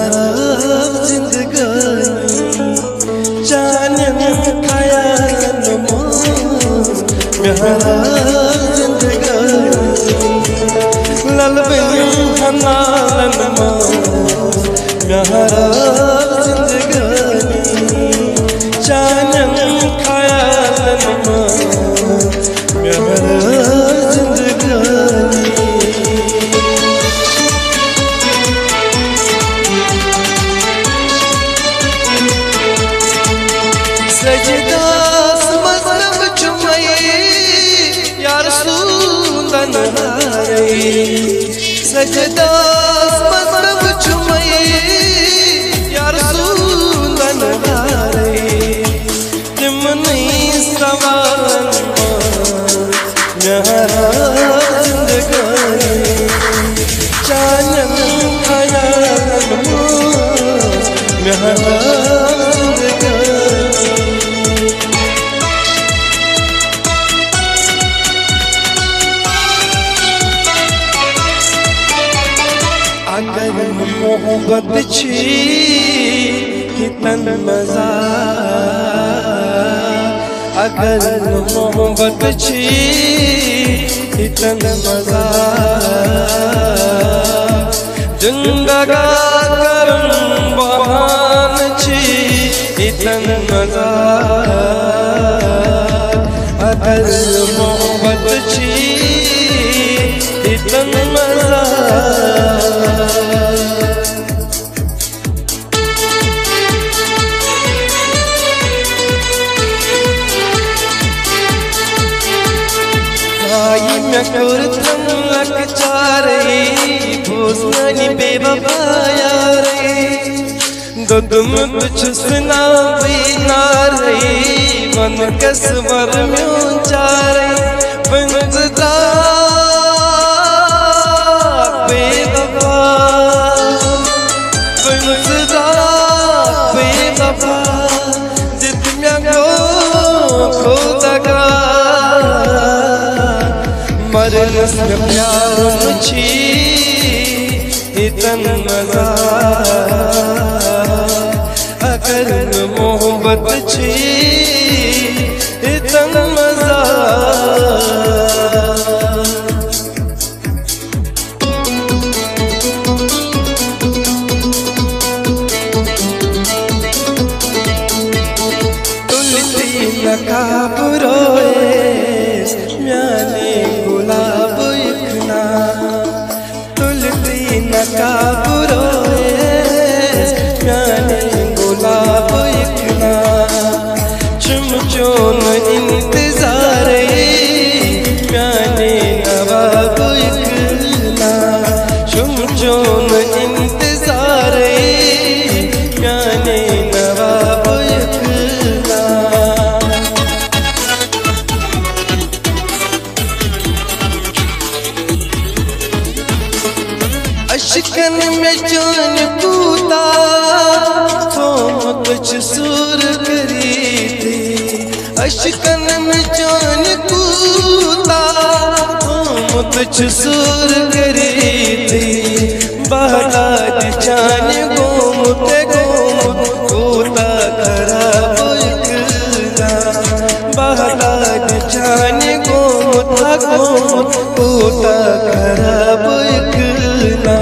खराब जिंदगानी जान खाया नमाज खराब जिंदगानी लल बिन हनाल नमाज खराब जिंदगानी जान खाया नमाज खराब जिंदगानी सजदा मजलब चुमई या रसूल नहारे सजदा मजलब चुमई या रसूल नहारे तिमनी सवाल मेरा जिंदगानी जानन खयाल मेरा अगर मोहब्बत छी कितन मजा अगर मोहब्बत छी कितन मजा जिंदगा करम बहान छी कितन मजा अगर मोहब्बत छी कितन मजा मैं कुर्तम लक चारे भोसनी बेवफाया रे दुदम कुछ सुना बिना रे मन कसवर में चारे बनजदा बेवफा बनजदा बेवफा जिद में खो दगा मरन से प्यार मुझी इतन मजा अगर मोहब्बत छी इतन मजा तुलसी नकाब रोए म्याने गुलाब इतना तुलसी नकाब रोए म्याने गुलाब इतना चुमचोन इंतजार म्याने नवाब इतना चुमचोन इंतजार म्याने नवाब इतना अशकन में जान कूदा तो कुछ सुर करी थी अशकन में जान कूदा तो कुछ सुर करी थी बहलाद जान गोमते कूदा खराब इकला बहलाद जान गोमता कूदा खराब इकला